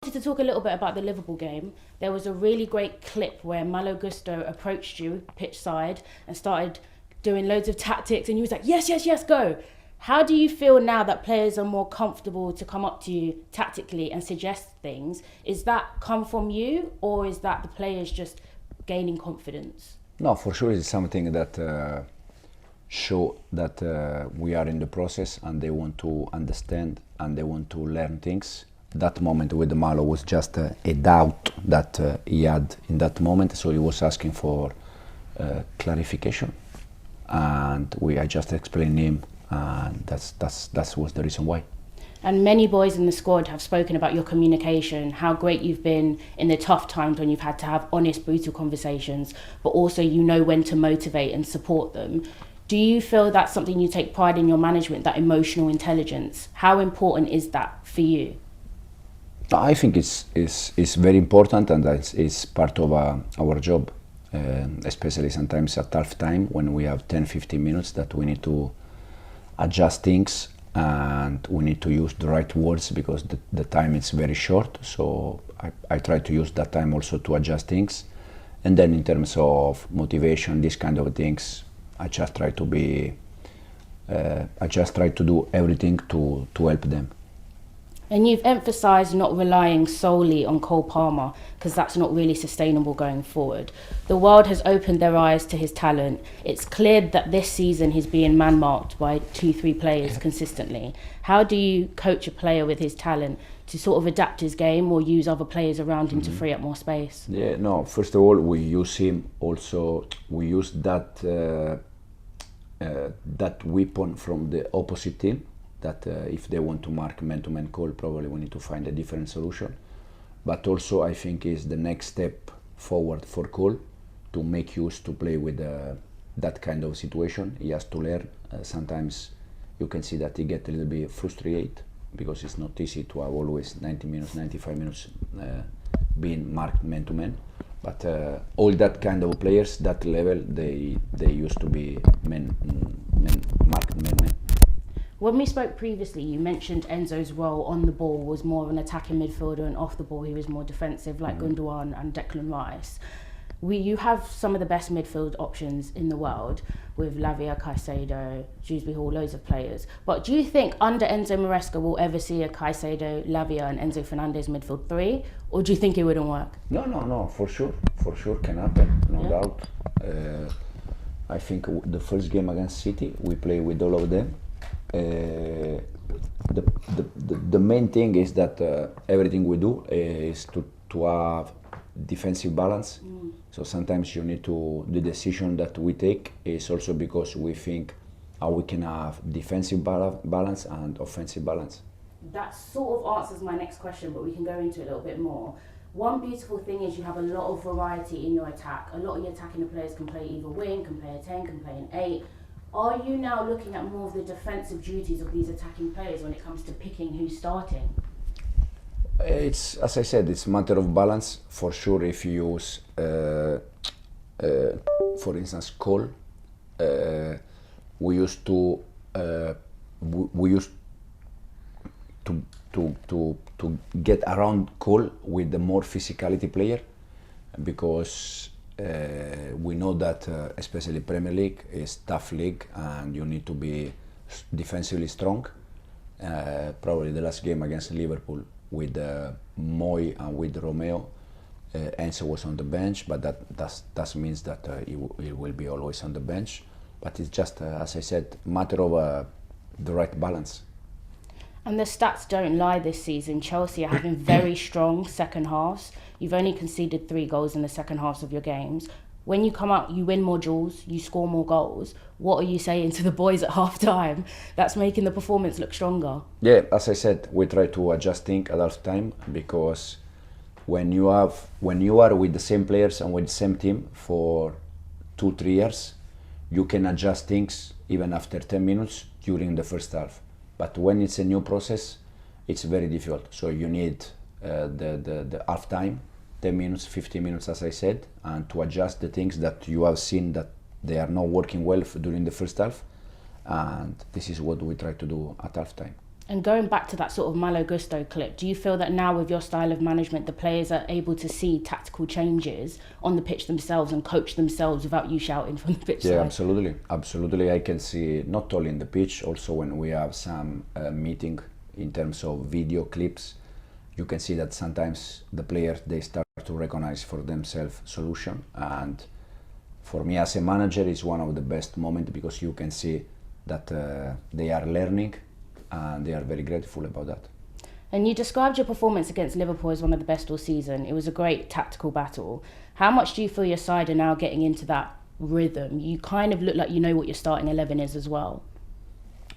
wanted to talk a little bit about the Liverpool game. There was a really great clip where Malo Gusto approached you pitch side and started doing loads of tactics, and you was like, yes, yes, yes, go. How do you feel now that players are more comfortable to come up to you tactically and suggest things? Is that come from you, or is that the players just gaining confidence? No, for sure it's something that show that we are in the process and they want to understand and they want to learn things. That moment with Malo was just a doubt that he had in that moment, so he was asking for clarification, and I just explained him, and that was the reason why. And many boys in the squad have spoken about your communication, how great you've been in the tough times when you've had to have honest, brutal conversations, but also you know when to motivate and support them. Do you feel that's something you take pride in your management, that emotional intelligence? How important is that for you? I think it's very important, and it's part of our job, especially sometimes at half time when we have 10-15 minutes that we need to adjust things and we need to use the right words because the time is very short. So I try to use that time also to adjust things. And then in terms of motivation, these kind of things, I just try to do everything to help them. And you've emphasised not relying solely on Cole Palmer, because that's not really sustainable going forward. The world has opened their eyes to his talent. It's clear that this season he's being man-marked by 2-3 players consistently. How do you coach a player with his talent to sort of adapt his game or use other players around him to free up more space? Yeah, no, first of all, we use him also, we use that weapon from the opposite team, that if they want to mark man-to-man call, probably we need to find a different solution. But also I think is the next step forward for Cole to make use to play with that kind of situation. He has to learn. Sometimes you can see that he get a little bit frustrated because it's not easy to have always 90 minutes, 95 minutes being marked man-to-man. But all that kind of players, that level, they used to be marked man-man. When we spoke previously, you mentioned Enzo's role on the ball was more of an attacking midfielder, and off the ball he was more defensive, like Gundogan and Declan Rice. You have some of the best midfield options in the world with Lavia, Caicedo, Dewsbury Hall, loads of players. But do you think under Enzo Maresca we'll ever see a Caicedo, Lavia and Enzo Fernandez midfield three? Or do you think it wouldn't work? No, for sure can happen, no doubt. I think the first game against City, we play with all of them. The main thing is that everything we do is to have defensive balance. So sometimes you need to, the decision that we take is also because we think how we can have defensive balance and offensive balance. That sort of answers my next question, but we can go into it a little bit more. One beautiful thing is you have a lot of variety in your attack. A lot of your attacking players can play either wing, can play a 10, can play an 8. Are you now looking at more of the defensive duties of these attacking players when it comes to picking who's starting? It's, as I said, it's a matter of balance. For sure, if you use, for instance, Cole, we used to get around Cole with the more physicality player, because we know that especially Premier League is tough league and you need to be defensively strong. Probably the last game against Liverpool with Moy and with Romeo, Enzo was on the bench, but that means that he will be always on the bench. But it's just, as I said, matter of the right balance. And the stats don't lie this season. Chelsea are having very strong second halves. You've only conceded 3 goals in the second halves of your games. When you come out, you win more duels, you score more goals. What are you saying to the boys at half time that's making the performance look stronger? Yeah, as I said, we try to adjust things at half time, because when you are with the same players and with the same team for 2-3 years, you can adjust things even after 10 minutes during the first half. But when it's a new process, it's very difficult. So you need the half time, 10 minutes, 15 minutes, as I said, and to adjust the things that you have seen that they are not working well during the first half. And this is what we try to do at half time. And going back to that sort of Malo Gusto clip, do you feel that now with your style of management, the players are able to see tactical changes on the pitch themselves and coach themselves without you shouting from the pitch Yeah, side? absolutely. Absolutely. I can see not only in the pitch, also when we have some meeting in terms of video clips, you can see that sometimes the players, they start to recognize for themselves solution. And for me as a manager, it's one of the best moments because you can see that they are learning and they are very grateful about that. And you described your performance against Liverpool as one of the best all season. It was a great tactical battle. How much do you feel your side are now getting into that rhythm? You kind of look like you know what your starting 11 is as well.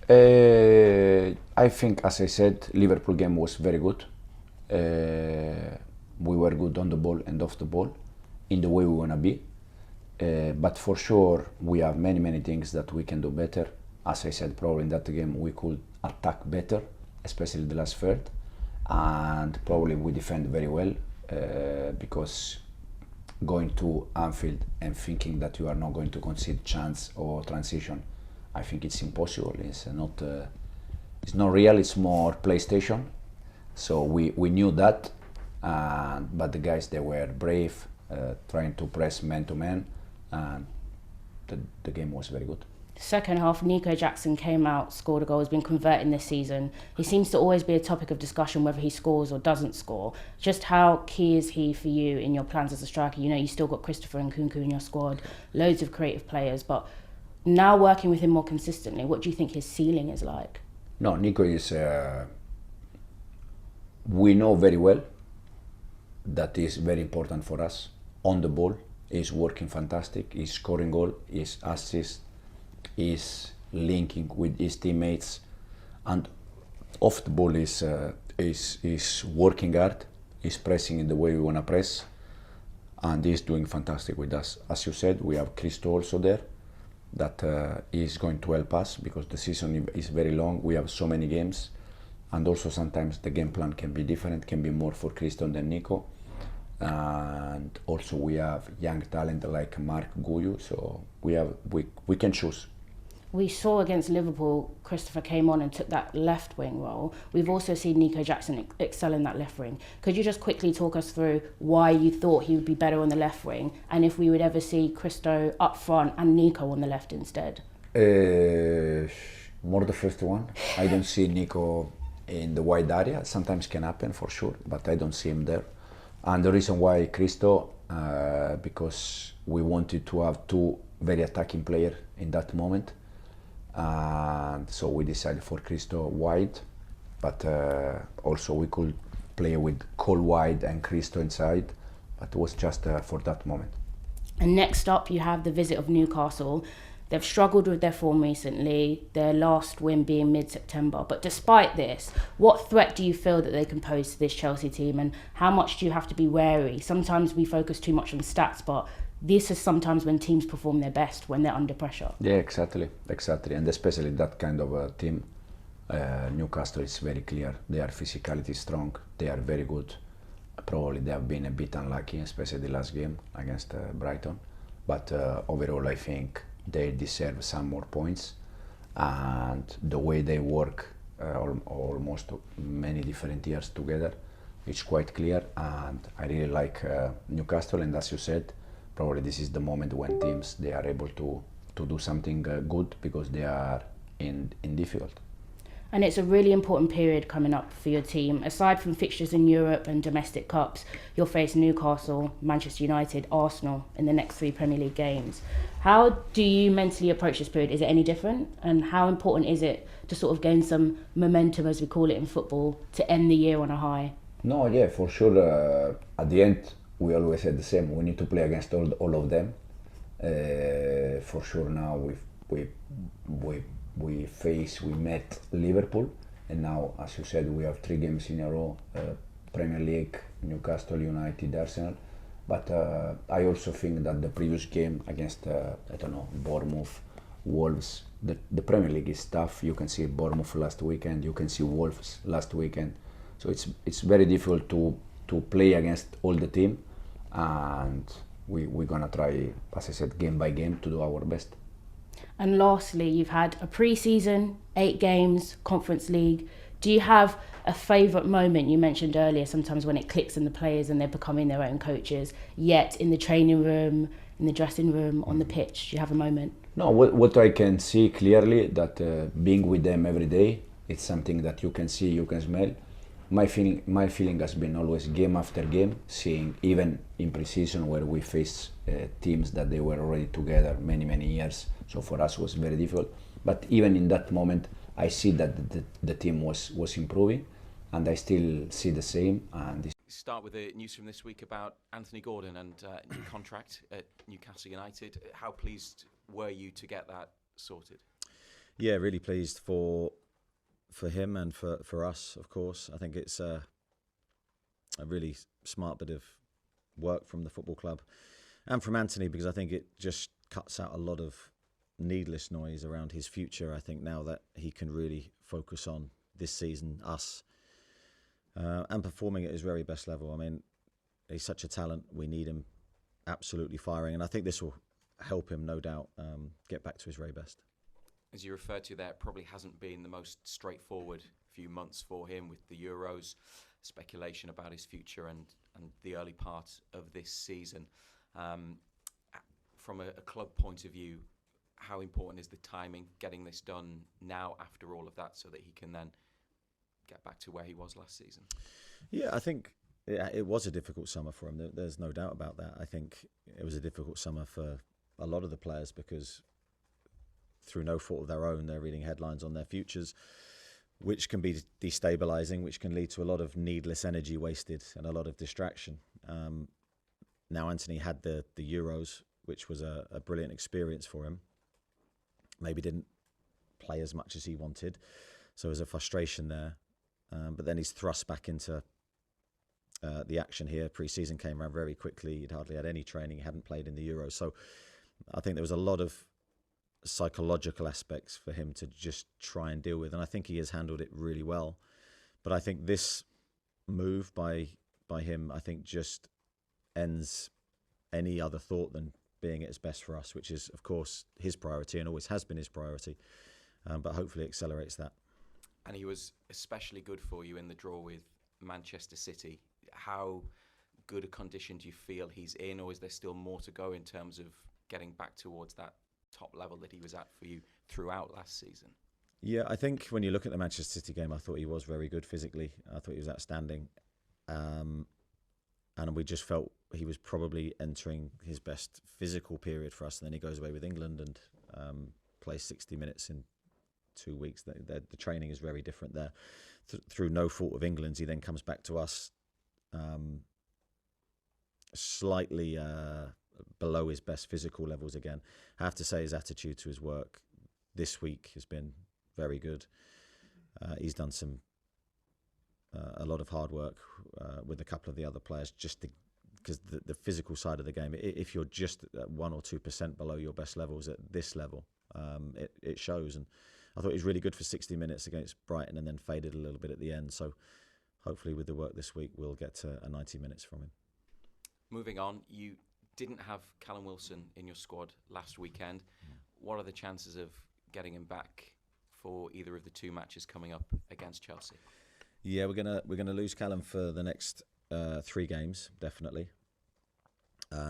I think, as I said, Liverpool game was very good. We were good on the ball and off the ball in the way we want to be. But for sure, we have many things that we can do better. As I said, probably in that game we could attack better, especially the last third. And probably we defend very well because going to Anfield and thinking that you are not going to concede chance or transition, I think it's impossible. It's not real, it's more PlayStation. So we knew that, but the guys, they were brave, trying to press man to man, and the game was very good. Second half, Nico Jackson came out, scored a goal, has been converting this season. He seems to always be a topic of discussion whether he scores or doesn't score. Just how key is he for you in your plans as a striker? You know, you still got Christopher and Nkunku in your squad, loads of creative players, but now working with him more consistently, what do you think his ceiling is like? No, Nico is, we know very well that is very important for us. On the ball, he's working fantastic, he's scoring goal, he's assist, is linking with his teammates, and off the ball is working hard, is pressing in the way we want to press, and he's doing fantastic with us. As you said, we have Christo also there that is going to help us because the season is very long, we have so many games, and also sometimes the game plan can be different, can be more for Christo than Nico. And also we have young talent like Mark Guyu, so we can choose. We saw against Liverpool, Christopher came on and took that left wing role. We've also seen Nico Jackson excel in that left wing. Could you just quickly talk us through why you thought he would be better on the left wing, and if we would ever see Christo up front and Nico on the left instead? More the first one. I don't see Nico in the wide area. Sometimes can happen for sure, but I don't see him there. And the reason why Christo, because we wanted to have two very attacking players in that moment. And so we decided for Christo wide, but also we could play with Cole wide and Christo inside, but it was just for that moment. And next up you have the visit of Newcastle. They've struggled with their form recently, their last win being mid-September. But despite this, what threat do you feel that they can pose to this Chelsea team, and how much do you have to be wary? Sometimes we focus too much on stats, but this is sometimes when teams perform their best, when they're under pressure. Yeah, exactly. And especially that kind of a team, Newcastle is very clear. Their physicality is strong, they are very good. Probably they have been a bit unlucky, especially the last game against Brighton. But overall, I think they deserve some more points. And the way they work almost many different years together, it's quite clear. And I really like Newcastle, and as you said, probably this is the moment when teams, they are able to do something good because they are in difficult. And it's a really important period coming up for your team. Aside from fixtures in Europe and domestic cups, you'll face Newcastle, Manchester United, Arsenal in the next 3 Premier League games. How do you mentally approach this period? Is it any different? And how important is it to sort of gain some momentum, as we call it in football, to end the year on a high? No, yeah, for sure. At the end, we always said the same. We need to play against all of them. For sure, now we met Liverpool, and now, as you said, we have 3 games in a row: Premier League, Newcastle, United, Arsenal. But I also think that the previous game against Bournemouth, Wolves, the Premier League is tough. You can see Bournemouth last weekend, you can see Wolves last weekend. So it's very difficult to play against all the team, and we're gonna try, as I said, game by game to do our best. And lastly, you've had a pre-season, 8 games, Conference League. Do you have a favourite moment? You mentioned earlier sometimes when it clicks in the players and they're becoming their own coaches, yet in the training room, in the dressing room, on the pitch, do you have a moment? No, what I can see clearly that being with them every day, it's something that you can see, you can smell. My feeling has been always game after game, seeing even in pre-season where we faced teams that they were already together many years. So for us was very difficult. But even in that moment, I see that the team was improving, and I still see the same. And start with the news from this week about Anthony Gordon and new contract at Newcastle United. How pleased were you to get that sorted? Yeah, really pleased for him and for us, of course. I think it's a really smart bit of work from the football club and from Anthony, because I think it just cuts out a lot of needless noise around his future. I think now that he can really focus on this season, us, and performing at his very best level. I mean, he's such a talent. We need him absolutely firing, and I think this will help him, no doubt, get back to his very best. As you referred to there, it probably hasn't been the most straightforward few months for him with the Euros, speculation about his future and the early part of this season. From a club point of view, how important is the timing, getting this done now after all of that, so that he can then get back to where he was last season? Yeah, I think it was a difficult summer for him. There's no doubt about that. I think it was a difficult summer for a lot of the players because through no fault of their own, they're reading headlines on their futures, which can be destabilising, which can lead to a lot of needless energy wasted and a lot of distraction. Now Anthony had the Euros, which was a brilliant experience for him. Maybe didn't play as much as he wanted, so there's a frustration there. But then he's thrust back into the action here. Pre-season came around very quickly. He'd hardly had any training. He hadn't played in the Euros. So I think there was a lot of psychological aspects for him to just try and deal with. And I think he has handled it really well. But I think this move by him, I think just ends any other thought than being at his best for us, which is, of course, his priority and always has been his priority. But hopefully accelerates that. And he was especially good for you in the draw with Manchester City. How good a condition do you feel he's in, or is there still more to go in terms of getting back towards that top level that he was at for you throughout last season? Yeah, I think when you look at the Manchester City game, I thought he was very good physically. I thought he was outstanding. And we just felt he was probably entering his best physical period for us. And then he goes away with England and plays 60 minutes in 2 weeks. The training is very different there. Through no fault of England's, he then comes back to us slightly below his best physical levels again. I have to say his attitude to his work this week has been very good. He's done a lot of hard work with a couple of the other players, just because the physical side of the game, if you're just at 1 or 2% below your best levels at this level, it shows. And I thought he was really good for 60 minutes against Brighton and then faded a little bit at the end. So hopefully with the work this week, we'll get to 90 minutes from him. Moving on, you didn't have Callum Wilson in your squad last weekend. What are the chances of getting him back for either of the two matches coming up against Chelsea? Yeah, we're gonna lose Callum for the next 3 games, definitely.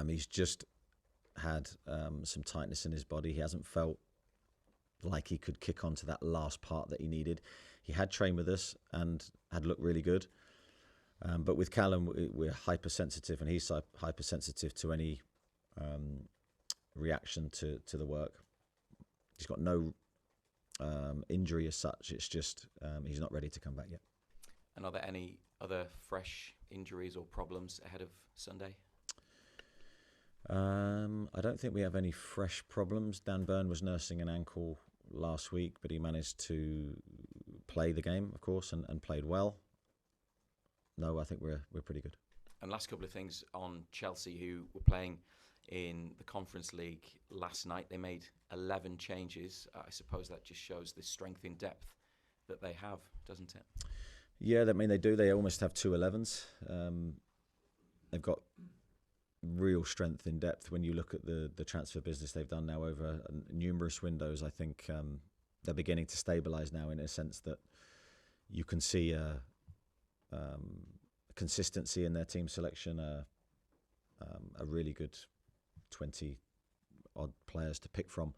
He's just had some tightness in his body. He hasn't felt like he could kick on to that last part that he needed. He had trained with us and had looked really good. But with Callum, we're hypersensitive, and he's hypersensitive to any reaction to the work. He's got no injury as such. It's just he's not ready to come back yet. And are there any other fresh injuries or problems ahead of Sunday? I don't think we have any fresh problems. Dan Burn was nursing an ankle last week, but he managed to play the game, of course, and played well. No, I think we're pretty good. And last couple of things on Chelsea, who were playing in the Conference League last night. They made 11 changes. I suppose that just shows the strength in depth that they have, doesn't it? Yeah, I mean, they do. They almost have 2 11s. They've got real strength in depth. When you look at the transfer business they've done now over numerous windows, I think they're beginning to stabilise now in a sense that you can see a consistency in their team selection, a really good 20 odd players to pick from,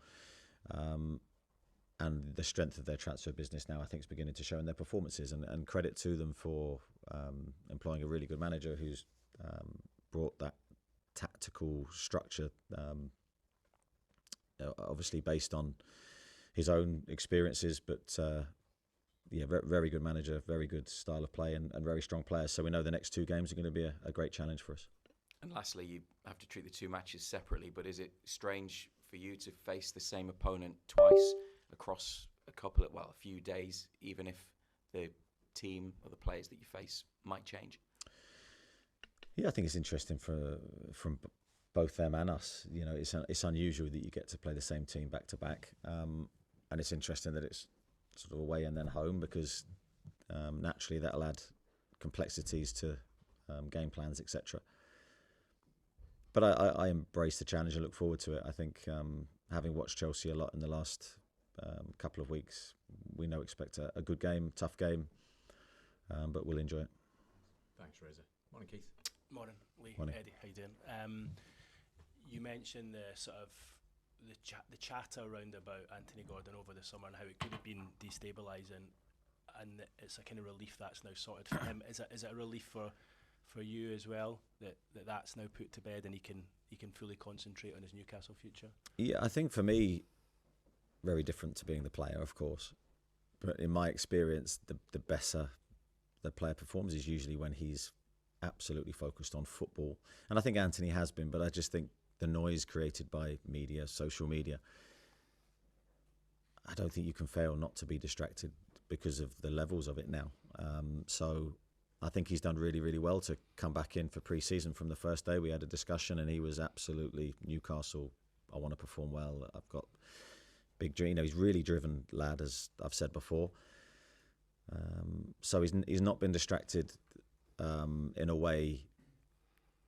and the strength of their transfer business now I think is beginning to show in their performances, and credit to them for employing a really good manager who's brought that tactical structure, obviously based on his own experiences, but very good manager, very good style of play, and very strong players. So we know the next two games are going to be a great challenge for us. And lastly, you have to treat the two matches separately, but is it strange for you to face the same opponent twice across a few days, even if the team or the players that you face might change? Yeah, I think it's interesting from both them and us. You know, it's unusual that you get to play the same team back to back, and it's interesting that it's sort of away and then home, because naturally that'll add complexities to game plans, etc. But I embrace the challenge and look forward to it. I think having watched Chelsea a lot in the last couple of weeks, we know expect a good game, tough game, but we'll enjoy it. Thanks, Reza. Morning, Keith. Morning, Lee. Morning. Eddie, how you doing? You mentioned the sort of the chatter around about Anthony Gordon over the summer and how it could have been destabilising, and it's a kind of relief that's now sorted for him. Is it a relief for you as well that's now put to bed and he can fully concentrate on his Newcastle future? Yeah, I think for me, very different to being the player, of course. But in my experience, the better the player performs is usually when he's absolutely focused on football. And I think Anthony has been, but I just think the noise created by media, social media, I don't think you can fail not to be distracted because of the levels of it now. So I think he's done really, really well to come back in for pre-season. From the first day we had a discussion and he was absolutely Newcastle. I want to perform well. I've got big dream. You know, he's really driven lad, as I've said before. So he's not been distracted in a way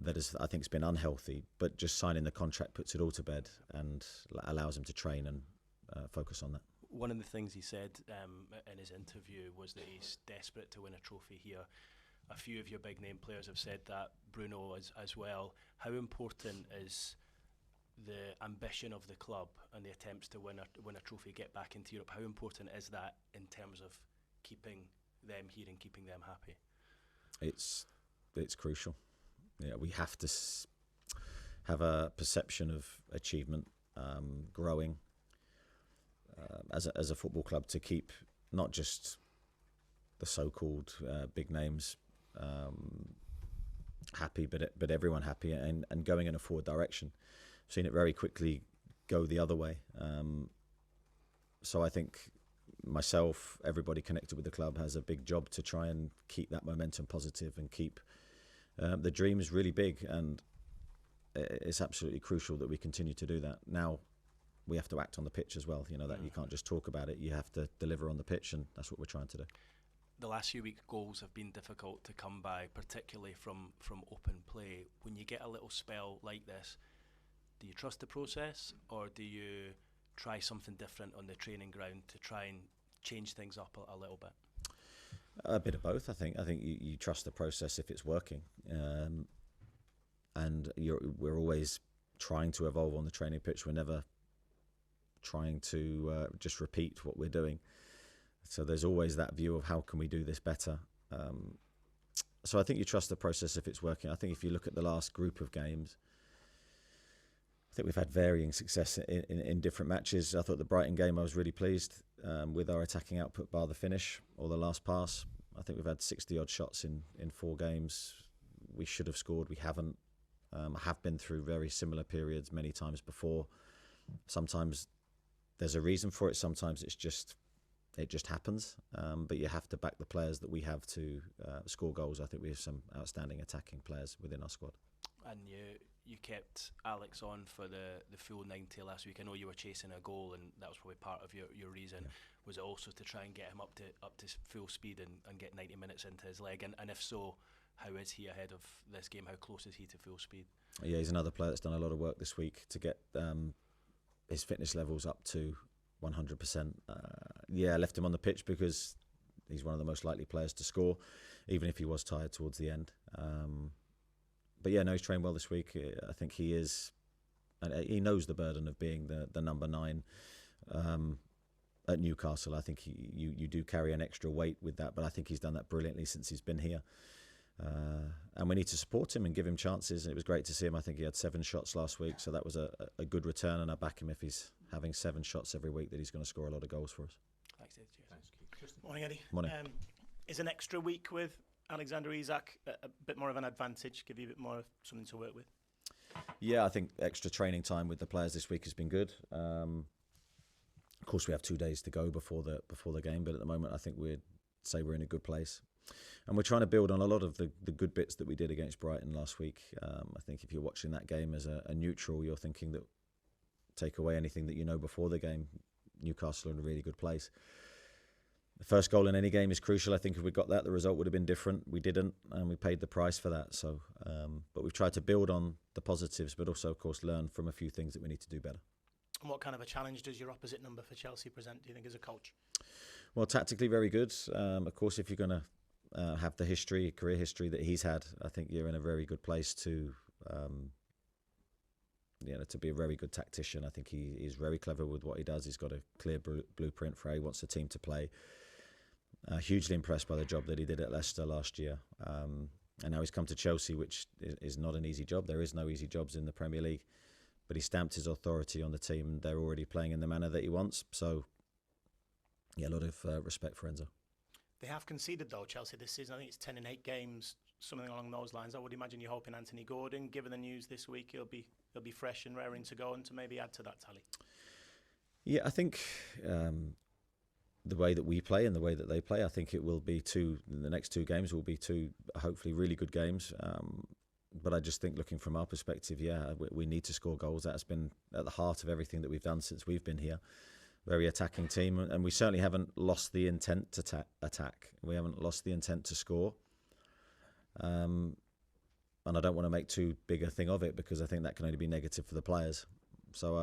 that I think has been unhealthy, but just signing the contract puts it all to bed and allows him to train and focus on that. One of the things he said in his interview was that he's desperate to win a trophy here. A few of your big name players have said that, Bruno as well. How important is the ambition of the club and the attempts to win a trophy, get back into Europe? How important is that in terms of keeping them here and keeping them happy? It's crucial. Yeah, we have to have a perception of achievement, growing as a football club, to keep not just the so-called big names happy, but everyone happy and going in a forward direction. I've seen it very quickly go the other way. So I think myself, everybody connected with the club has a big job to try and keep that momentum positive and keep the dreams really big, and it's absolutely crucial that we continue to do that. Now we have to act on the pitch as well. You know that you can't just talk about it, you have to deliver on the pitch, and that's what we're trying to do. The last few weeks goals have been difficult to come by, particularly from open play. When you get a little spell like this, do you trust the process, or do you try something different on the training ground to try and change things up a little bit? A bit of both, I think. I think you trust the process if it's working, and we're always trying to evolve on the training pitch. We're never trying to just repeat what we're doing. So there's always that view of how can we do this better. So I think you trust the process if it's working. I think if you look at the last group of games, I think we've had varying success in different matches. I thought the Brighton game, I was really pleased with our attacking output bar the finish or the last pass. I think we've had 60 odd shots in 4 games. We should have scored, we haven't. I have been through very similar periods many times before. Sometimes there's a reason for it, sometimes it just happens. But you have to back the players that we have to score goals. I think we have some outstanding attacking players within our squad. And you kept Alex on for the full 90 last week. I know you were chasing a goal, and that was probably part of your reason. Yeah. Was it also to try and get him up to full speed and get 90 minutes into his leg? And if so, how is he ahead of this game? How close is he to full speed? Yeah, he's another player that's done a lot of work this week to get his fitness levels up to 100%. I left him on the pitch because he's one of the most likely players to score, even if he was tired towards the end. But yeah, no, he's trained well this week. I think he is, and he knows the burden of being the number 9 at Newcastle. I think you do carry an extra weight with that, but I think he's done that brilliantly since he's been here. And we need to support him and give him chances. And it was great to see him. I think he had 7 shots last week, so that was a good return. And I back him if he's having 7 shots every week, that he's going to score a lot of goals for us. Thanks, Dave. Cheers. Thanks, Keith. Tristan. Morning, Eddie. Morning. Is an extra week with Alexander Isak a bit more of an advantage, give you a bit more of something to work with? Yeah, I think extra training time with the players this week has been good. Of course, we have 2 days to go before the game, but at the moment I think we'd say we're in a good place. And we're trying to build on a lot of the good bits that we did against Brighton last week. I think if you're watching that game as a neutral, you're thinking that take away anything that you know before the game, Newcastle are in a really good place. The first goal in any game is crucial. I think if we got that, the result would have been different. We didn't, and we paid the price for that. So, but we've tried to build on the positives, but also, of course, learn from a few things that we need to do better. And what kind of a challenge does your opposite number for Chelsea present, do you think, as a coach? Well, tactically very good. Of course, if you're going to have the career history that he's had, I think you're in a very good place to be a very good tactician. I think he is very clever with what he does. He's got a clear blueprint for how he wants the team to play. Hugely impressed by the job that he did at Leicester last year. And now he's come to Chelsea, which is not an easy job. There is no easy jobs in the Premier League. But he stamped his authority on the team. They're already playing in the manner that he wants. So, yeah, a lot of respect for Enzo. They have conceded, though, Chelsea, this season. I think it's 10 in 8 games, something along those lines. I would imagine you're hoping Anthony Gordon, given the news this week, he'll be fresh and raring to go and to maybe add to that tally. Yeah, I think the way that we play and the way that they play, I think it will be the next 2 games will be 2 hopefully really good games. But I just think, looking from our perspective, we need to score goals. That's been at the heart of everything that we've done since we've been here. Very attacking team, and we certainly haven't lost the intent to attack. We haven't lost the intent to score. And I don't want to make too big a thing of it, because I think that can only be negative for the players. So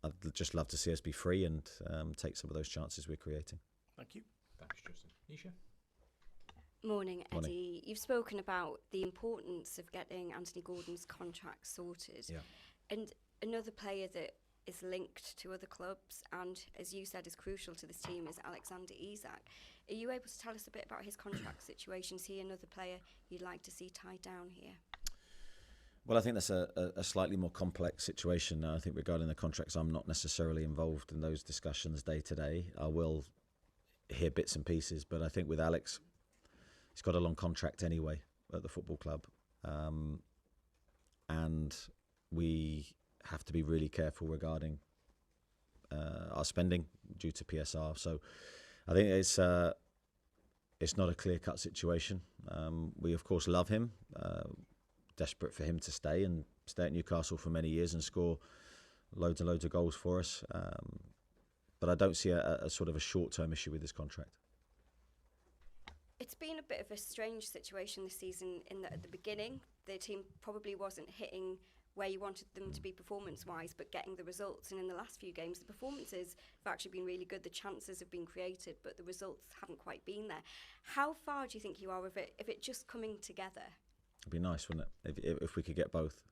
I'd just love to see us be free and take some of those chances we're creating. Thank you. Thanks, Tristan. Nisha? Morning, Eddie. Morning. You've spoken about the importance of getting Anthony Gordon's contract sorted. Yeah. And another player that is linked to other clubs and, as you said, is crucial to this team is Alexander Isak. Are you able to tell us a bit about his contract situation? Is he another player you'd like to see tied down here? Well, I think that's a slightly more complex situation. I think regarding the contracts, I'm not necessarily involved in those discussions day to day. I will hear bits and pieces, but I think with Alex, he's got a long contract anyway at the football club. And we have to be really careful regarding our spending due to PSR. So I think it's not a clear-cut situation. We, of course, love him. Desperate for him to stay at Newcastle for many years and score loads and loads of goals for us. But I don't see a sort of a short-term issue with this contract. It's been a bit of a strange situation this season in that at the beginning, the team probably wasn't hitting where you wanted them to be performance-wise, but getting the results. And in the last few games, the performances have actually been really good. The chances have been created, but the results haven't quite been there. How far do you think you are of it just coming together? It'd be nice, wouldn't it, if we could get both.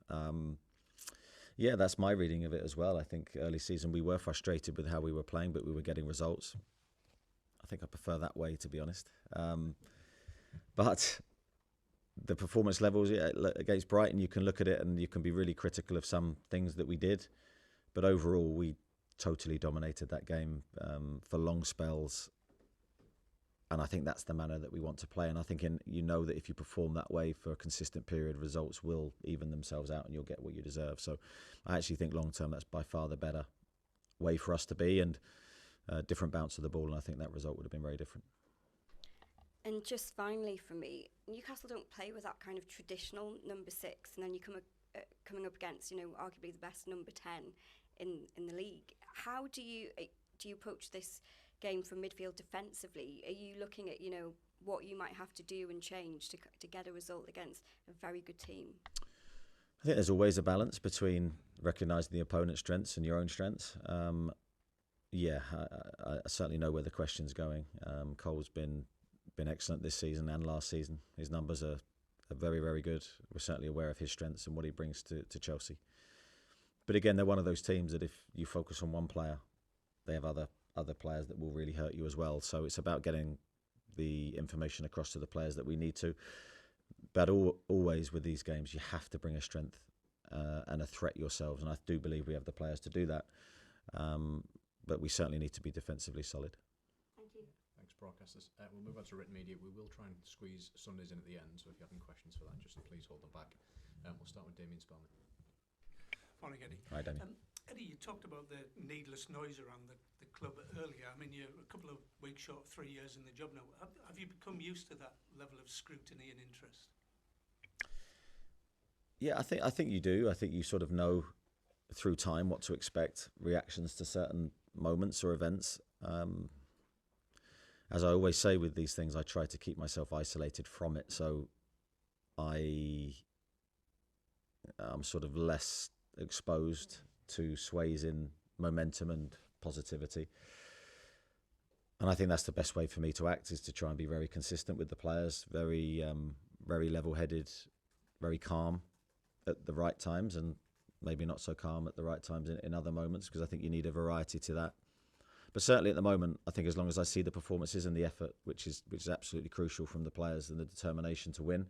Yeah, that's my reading of it as well. I think early season we were frustrated with how we were playing, but we were getting results. I think I prefer that way, to be honest. But the performance levels against Brighton, you can look at it and you can be really critical of some things that we did. But overall, we totally dominated that game for long spells. And I think that's the manner that we want to play. And I think that if you perform that way for a consistent period, results will even themselves out and you'll get what you deserve. So I actually think long term, that's by far the better way for us to be, and different bounce of the ball. And I think that result would have been very different. And just finally for me, Newcastle don't play with that kind of traditional number 6, and then you coming up against, arguably the best number 10 in the league. How do you approach this game from midfield defensively? Are you looking at, what you might have to do and change to get a result against a very good team? I think there's always a balance between recognising the opponent's strengths and your own strengths. Yeah, I certainly know where the question's going. Cole's been excellent this season and last season. His numbers are very, very good. We're certainly aware of his strengths and what he brings to Chelsea. But again, they're one of those teams that if you focus on one player, they have other players that will really hurt you as well. So it's about getting the information across to the players that we need to. But always with these games, you have to bring a strength and a threat yourselves. And I do believe we have the players to do that. But we certainly need to be defensively solid. Thank you. Thanks, broadcasters. We'll move on to written media. We will try and squeeze Sundays in at the end, so if you have any questions for that, just please hold them back. We'll start with Damien Spellman. Morning, Eddie. Hi, Danny. Eddie, you talked about the needless noise around the club earlier. I mean, you're a couple of weeks short of 3 years in the job now. Have you become used to that level of scrutiny and interest? Yeah, I think you do. I think you sort of know through time what to expect, reactions to certain moments or events. As I always say with these things, I try to keep myself isolated from it, so I'm sort of less exposed to sways in momentum and positivity. And I think that's the best way for me to act, is to try and be very consistent with the players, very level-headed, very calm at the right times, and maybe not so calm at the right times in other moments, because I think you need a variety to that. But certainly at the moment, I think as long as I see the performances and the effort, which is absolutely crucial from the players, and the determination to win,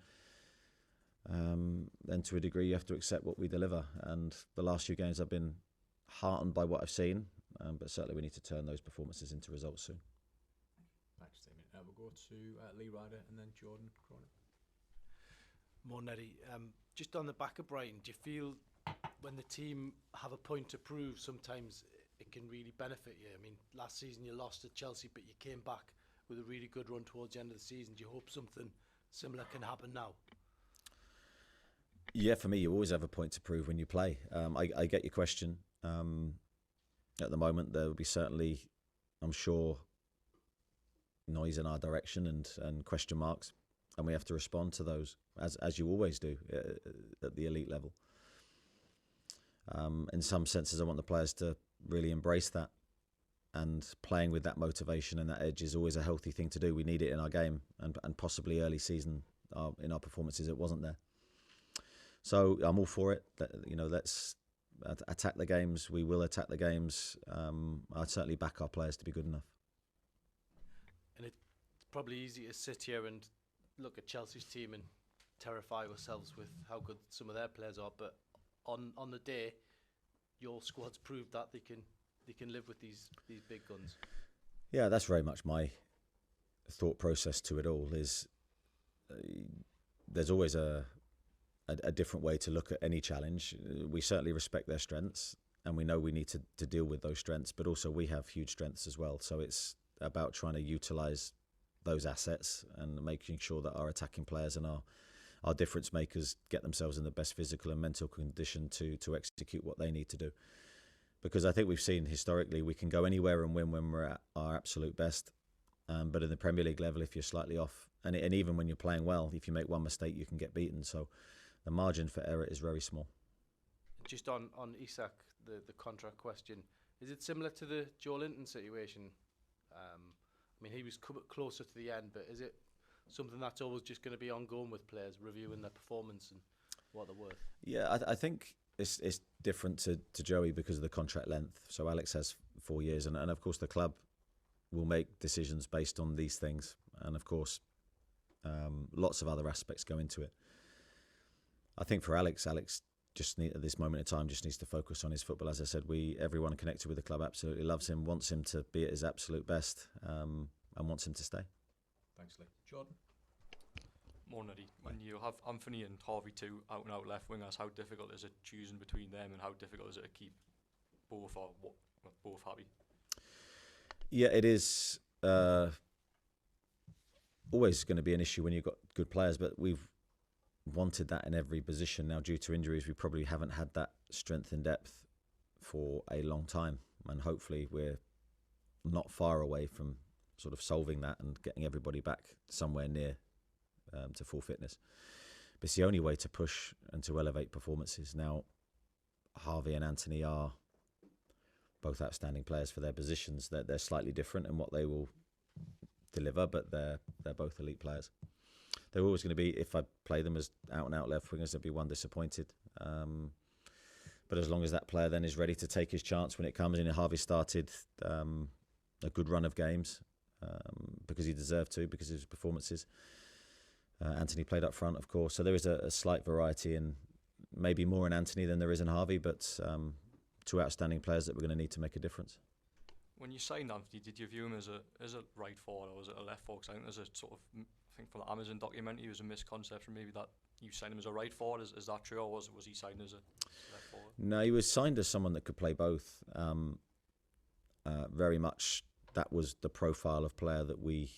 then to a degree you have to accept what we deliver. And the last few games I've been heartened by what I've seen, but certainly we need to turn those performances into results soon. Thanks, Damien. We'll go to Lee Ryder and then Jordan Cronin. Morning, Eddie. Just on the back of Brighton, do you feel when the team have a point to prove, sometimes it can really benefit you? I mean, last season you lost to Chelsea, but you came back with a really good run towards the end of the season. Do you hope something similar can happen now? Yeah, for me, you always have a point to prove when you play. I get your question. At the moment, there will be certainly, I'm sure, noise in our direction and question marks, and we have to respond to those, as you always do at the elite level. In some senses, I want the players to really embrace that, and playing with that motivation and that edge is always a healthy thing to do. We need it in our game, and possibly early season in our performances it wasn't there. So I'm all for it. Let's attack the games. We will attack the games. I'd certainly back our players to be good enough. And it's probably easy to sit here and look at Chelsea's team and terrify ourselves with how good some of their players are, but on the day, your squad's proved that they can live with these big guns. Yeah, that's very much my thought process to it all. Is there's always a different way to look at any challenge. We certainly respect their strengths, and we know we need to deal with those strengths, but also we have huge strengths as well. So it's about trying to utilise those assets and making sure that our attacking players and our difference makers get themselves in the best physical and mental condition to execute what they need to do. Because I think we've seen historically we can go anywhere and win when we're at our absolute best. But in the Premier League level, if you're slightly off, and even when you're playing well, if you make one mistake, you can get beaten. So the margin for error is very small. Just on Isak, the contract question, is it similar to the Joe Linton situation? I mean, he was closer to the end, but is it something that's always just going to be ongoing with players, reviewing their performance and what they're worth? Yeah, I think it's different to Joey because of the contract length. So Alex has 4 years, and of course the club will make decisions based on these things. And of course, lots of other aspects go into it. I think for Alex at this moment in time just needs to focus on his football. As I said, everyone connected with the club absolutely loves him, wants him to be at his absolute best, and wants him to stay. Thanks, Lee. Jordan? Morning, Eddie. When you have Anthony and Harvey, two out-and-out left wingers, how difficult is it choosing between them, and how difficult is it to keep both happy? Yeah, it is always going to be an issue when you've got good players, but we've wanted that in every position. Now, due to injuries, we probably haven't had that strength and depth for a long time, and hopefully we're not far away from sort of solving that and getting everybody back somewhere near to full fitness. But it's the only way to push and to elevate performances. Now, Harvey and Anthony are both outstanding players for their positions. They're slightly different in what they will deliver, but they're both elite players. They're always going to be, if I play them as out-and-out left wingers, there'll be one disappointed. But as long as that player then is ready to take his chance when it comes in, Harvey started a good run of games because he deserved to, because of his performances. Anthony played up front, of course, so there is a slight variety, and maybe more in Anthony than there is in Harvey, but two outstanding players that we're going to need to make a difference. When you signed Anthony, did you view him as a right forward or was it a left forward? 'Cause I think there's a sort of, I think from the Amazon documentary, it was a misconception maybe that you signed him as a right forward. Is that true, or was he signed as a left forward? No, he was signed as someone that could play both. Very much that was the profile of player that we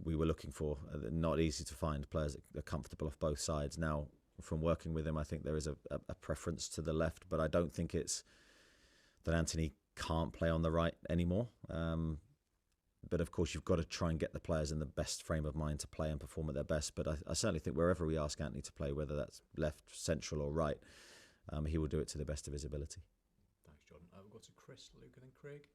were looking for. Not easy to find players that are comfortable off both sides. Now, from working with him, I think there is a preference to the left, but I don't think it's that Anthony can't play on the right anymore. But of course, you've got to try and get the players in the best frame of mind to play and perform at their best. But I certainly think wherever we ask Anthony to play, whether that's left, central or right, he will do it to the best of his ability. Thanks, Jordan. We'll go to Chris, Luke and then Craig.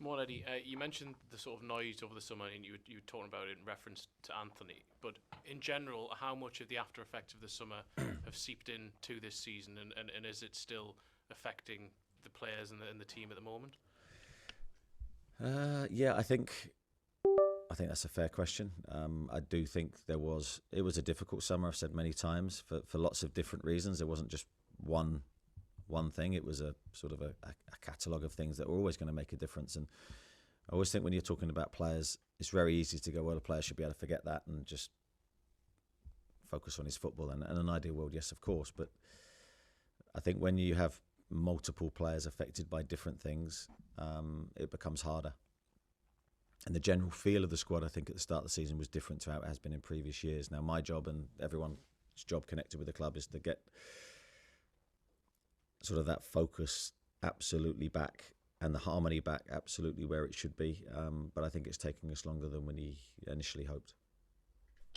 More Eddie, you mentioned the sort of noise over the summer, and you were talking about it in reference to Anthony. But in general, how much of the after effects of the summer have seeped into this season, and is it still affecting the players and the team at the moment? Yeah, I think that's a fair question. I do think it was a difficult summer. I've said many times for lots of different reasons. There wasn't just one thing. It was a sort of a catalogue of things that were always going to make a difference. And I always think when you're talking about players, it's very easy to go, well, a player should be able to forget that and just focus on his football. And in an ideal world, yes, of course. But I think when you have multiple players affected by different things, it becomes harder. And the general feel of the squad, I think, at the start of the season was different to how it has been in previous years. Now, my job and everyone's job connected with the club is to get sort of that focus absolutely back and the harmony back absolutely where it should be. But I think it's taking us longer than we initially hoped.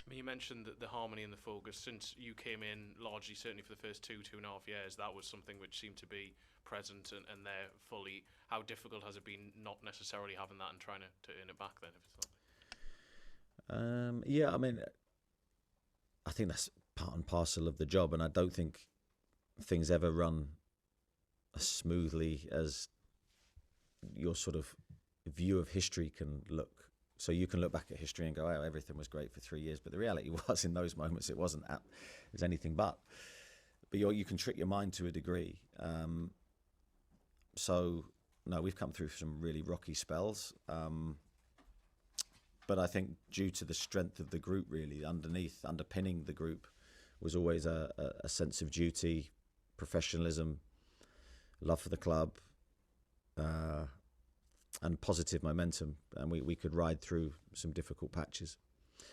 I mean, you mentioned the harmony and the focus. Since you came in, largely, certainly for the first 2.5 years, that was something which seemed to be present and there fully. How difficult has it been not necessarily having that and trying to earn it back then? Yeah, I mean, I think that's part and parcel of the job, and I don't think things ever run as smoothly as your sort of view of history can look. So you can look back at history and go, oh, everything was great for 3 years. But the reality was, in those moments, it wasn't. It was anything but. But you can trick your mind to a degree. So, no, we've come through some really rocky spells. But I think due to the strength of the group, really, underpinning the group was always a sense of duty, professionalism, love for the club, and positive momentum, and we could ride through some difficult patches.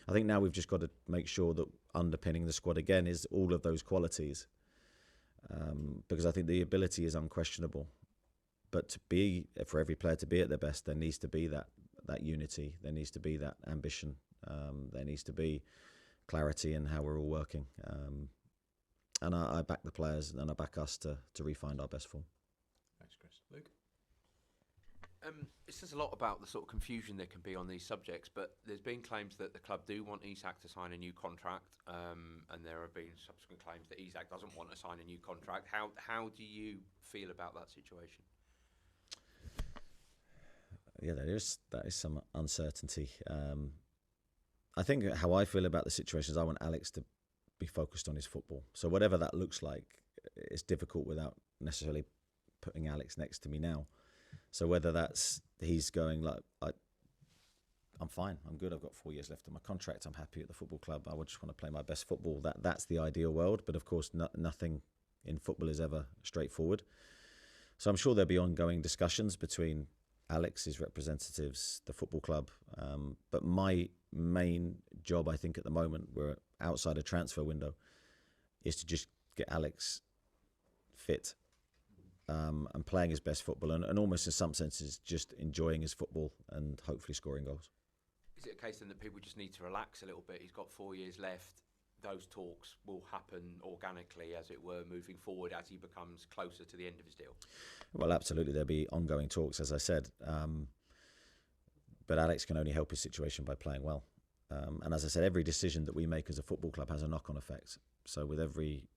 I think now we've just got to make sure that underpinning the squad again is all of those qualities, because I think the ability is unquestionable. But for every player to be at their best, there needs to be that unity, there needs to be that ambition, there needs to be clarity in how we're all working. And I back the players and I back us to re-find our best form. Thanks, Chris. Luke? It says a lot about the sort of confusion there can be on these subjects, but there's been claims that the club do want Isak to sign a new contract, and there have been subsequent claims that Isak doesn't want to sign a new contract. How do you feel about that situation? Yeah, that is some uncertainty. I think how I feel about the situation is I want Alex to be focused on his football. So whatever that looks like, it's difficult without necessarily putting Alex next to me now. So whether that's he's going like, I'm fine, I'm good, I've got 4 years left on my contract, I'm happy at the football club, I would just want to play my best football. That's the ideal world, but of course nothing in football is ever straightforward. So I'm sure there'll be ongoing discussions between Alex, his representatives, the football club. But my main job, I think, at the moment, we're outside a transfer window, is to just get Alex fit and playing his best football, and almost in some senses just enjoying his football and hopefully scoring goals. Is it a case then that people just need to relax a little bit? He's got 4 years left. those talks will happen organically, as it were, moving forward as he becomes closer to the end of his deal? Well, absolutely, there'll be ongoing talks, as I said. But Alex can only help his situation by playing well. And as I said, every decision that we make as a football club has a knock-on effect. So with every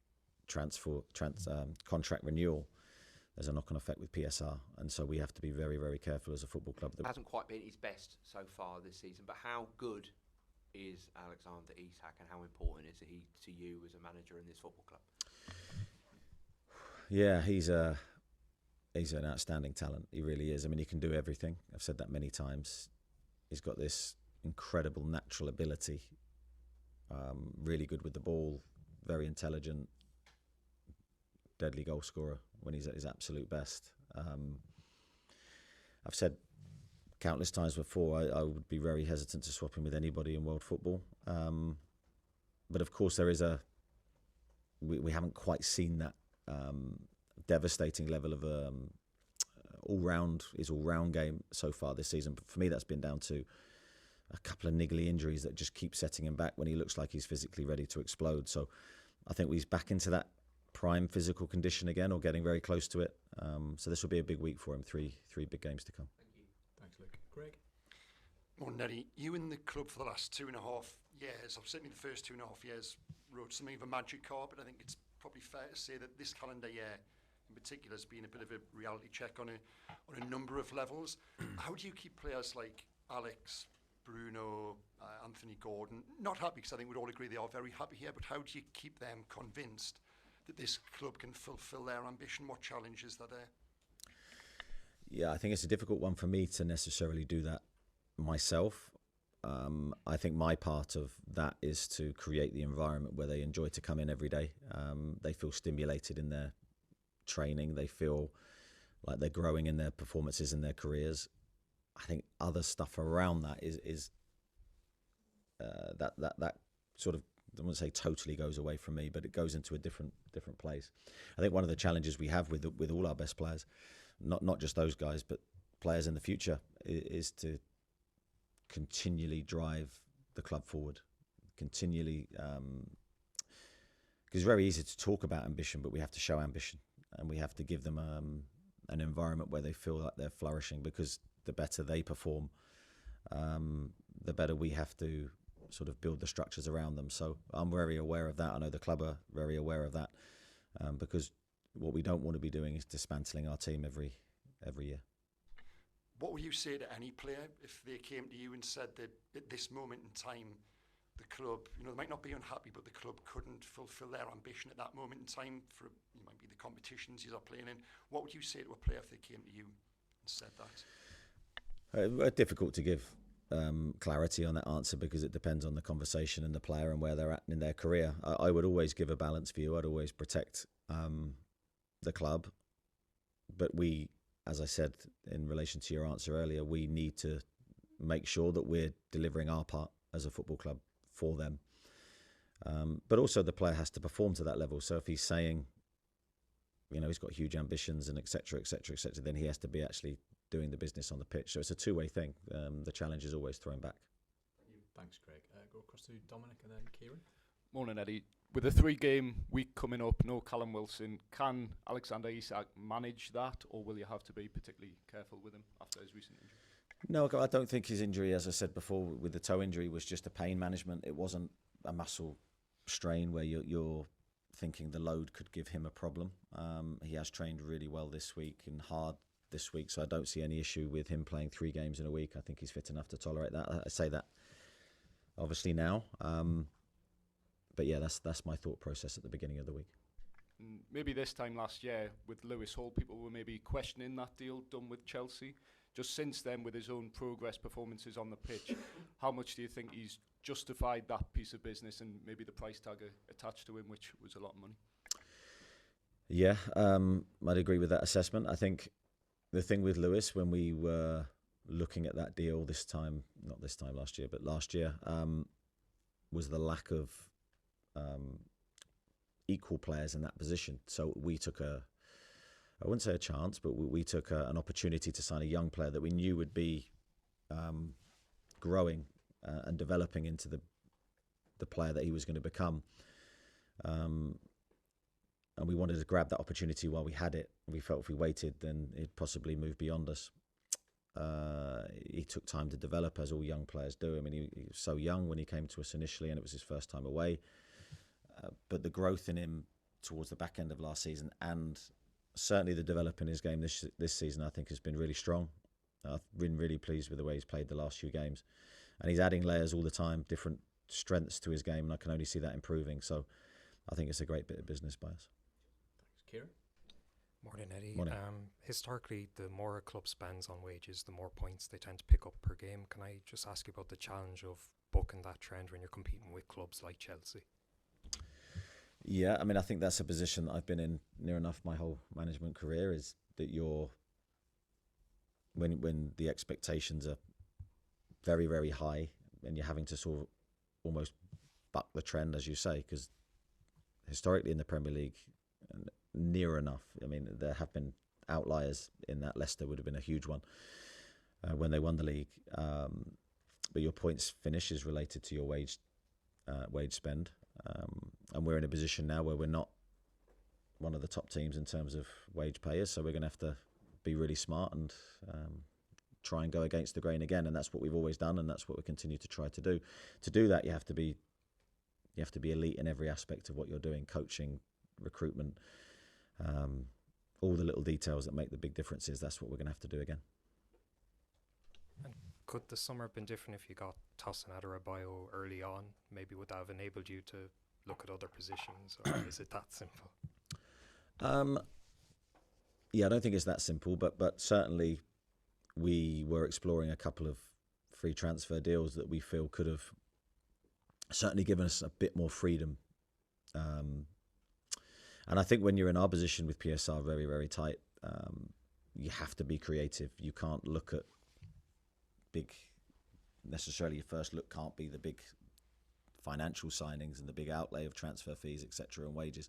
contract renewal, there's a knock-on effect with PSR. And so we have to be very, very careful as a football club. That hasn't quite been his best so far this season, but how good is Alexander Isak, and how important is he to you as a manager in this football club? Yeah, he's an outstanding talent. He really is. I mean, he can do everything. I've said that many times. He's got this incredible natural ability. Really good with the ball. Very intelligent. Deadly goal scorer when he's at his absolute best. I've said countless times before, I would be very hesitant to swap him with anybody in world football. But of course, there is we haven't quite seen that devastating level of his all-round game so far this season. But for me, that's been down to a couple of niggly injuries that just keep setting him back when he looks like he's physically ready to explode. So I think he's back into that prime physical condition again, or getting very close to it. So this will be a big week for him. Three big games to come. Thanks, Luke. Greg? Morning, Eddie. You in the club for the last 2.5 years, or certainly the first 2.5 years, wrote something of a magic carpet. I think it's probably fair to say that this calendar year in particular has been a bit of a reality check on a number of levels. How do you keep players like Alex, Bruno, Anthony Gordon not happy? Because I think we'd all agree they are very happy here, but how do you keep them convinced that this club can fulfil their ambition? What challenges are there? Yeah, I think it's a difficult one for me to necessarily do that myself. I think my part of that is to create the environment where they enjoy to come in every day. They feel stimulated in their training. They feel like they're growing in their performances in their careers. I think other stuff around that is that sort of, I wouldn't say totally goes away from me, but it goes into a different place. I think one of the challenges we have with all our best players, not just those guys, but players in the future, is to continually drive the club forward, continually, because it's very easy to talk about ambition, but we have to show ambition, and we have to give them an environment where they feel like they're flourishing, because the better they perform, the better we have to sort of build the structures around them. So I'm very aware of that. I know the club are very aware of that, because what we don't want to be doing is dismantling our team every year. What would you say to any player if they came to you and said that at this moment in time, the club, they might not be unhappy, but the club couldn't fulfil their ambition at that moment in time for, it might be the competitions you are playing in? What would you say to a player if they came to you and said that? Difficult to give clarity on that answer, because it depends on the conversation and the player and where they're at in their career. I would always give a balanced view. I'd always protect the club, but we, as I said in relation to your answer earlier, we need to make sure that we're delivering our part as a football club for them. But also the player has to perform to that level. So if he's saying, he's got huge ambitions and et cetera, then he has to be actually doing the business on the pitch. So it's a two-way thing. The challenge is always thrown back. Thanks, Craig. Go across to Dominic and then Kieran. Morning, Eddie. With a 3-game week coming up, no Callum Wilson, can Alexander Isak manage that, or will you have to be particularly careful with him after his recent injury? No, I don't think his injury, as I said before, with the toe injury, was just a pain management. It wasn't a muscle strain where you're thinking the load could give him a problem. He has trained really well this week and hard this week, so I don't see any issue with him playing 3 games in a week. I think he's fit enough to tolerate that. I say that obviously now. But yeah, that's my thought process at the beginning of the week. Maybe this time last year with Lewis Hall, people were maybe questioning that deal done with Chelsea. Just since then, with his own progress performances on the pitch, how much do you think he's justified that piece of business and maybe the price tag attached to him, which was a lot of money? Yeah, I'd agree with that assessment. I think the thing with Lewis, when we were looking at that deal not this time last year, but last year, was the lack of equal players in that position. So we took I wouldn't say a chance, but we took an opportunity to sign a young player that we knew would be growing and developing into the the player that he was going to become. And we wanted to grab that opportunity while we had it. We felt if we waited, then he'd possibly move beyond us. He took time to develop, as all young players do. I mean, he was so young when he came to us initially, and it was his first time away. But the growth in him towards the back end of last season, and certainly the development in his game this season, I think has been really strong. I've been really pleased with the way he's played the last few games. And he's adding layers all the time, different strengths to his game, and I can only see that improving. So I think it's a great bit of business by us. Thanks, Kieran. Morning, Eddie. Morning. Historically, the more a club spends on wages, the more points they tend to pick up per game. Can I just ask you about the challenge of bucking that trend when you're competing with clubs like Chelsea? Yeah, I mean, I think that's a position that I've been in near enough my whole management career, is that when the expectations are very, very high and you're having to sort of almost buck the trend, as you say, because historically in the Premier League, near enough. I mean, there have been outliers in that. Leicester would have been a huge one when they won the league. But your points finish is related to your wage spend. And we're in a position now where we're not one of the top teams in terms of wage payers, so we're going to have to be really smart and try and go against the grain again, and that's what we've always done, and that's what we continue to try to do. To do that, you have to be elite in every aspect of what you're doing: coaching, recruitment, all the little details that make the big differences. That's what we're going to have to do again. And could the summer have been different if you got Tosin Adarabioyo early on? Maybe would that have enabled you to look at other positions, or is it that simple? Yeah, I don't think it's that simple, but certainly we were exploring a couple of free transfer deals that we feel could have certainly given us a bit more freedom. And I think when you're in our position with PSR very, very tight, you have to be creative. You can't look at necessarily your first look can't be the big financial signings and the big outlay of transfer fees, etc., and wages.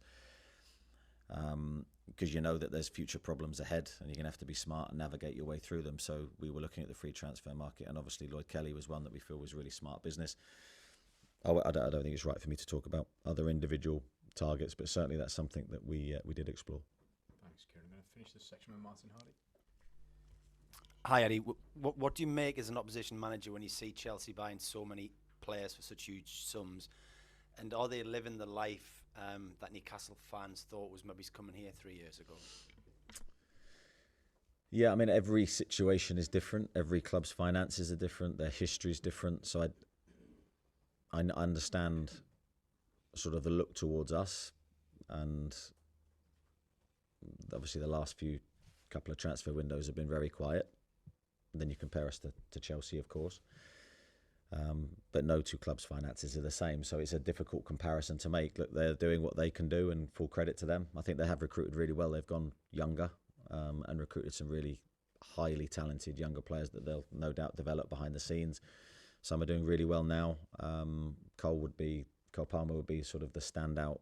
Because you know that there's future problems ahead and you're going to have to be smart and navigate your way through them. So we were looking at the free transfer market, and obviously Lloyd Kelly was one that we feel was really smart business. I don't think it's right for me to talk about other individual targets, but certainly that's something that we did explore. Thanks, Kieran. I'm going to finish this section with Martin Hardy. Hi, Eddie. What do you make as an opposition manager when you see Chelsea buying so many players for such huge sums? And are they living the life that Newcastle fans thought was maybe coming here 3 years ago? Yeah, I mean, every situation is different. Every club's finances are different. Their history is different. So I understand sort of the look towards us, and obviously the last couple of transfer windows have been very quiet. And then you compare us to Chelsea, of course. But no two clubs' finances are the same, so it's a difficult comparison to make. Look, they're doing what they can do, and full credit to them. I think they have recruited really well. They've gone younger and recruited some really highly talented younger players that they'll no doubt develop behind the scenes. Some are doing really well now. Cole Palmer would be sort of the standout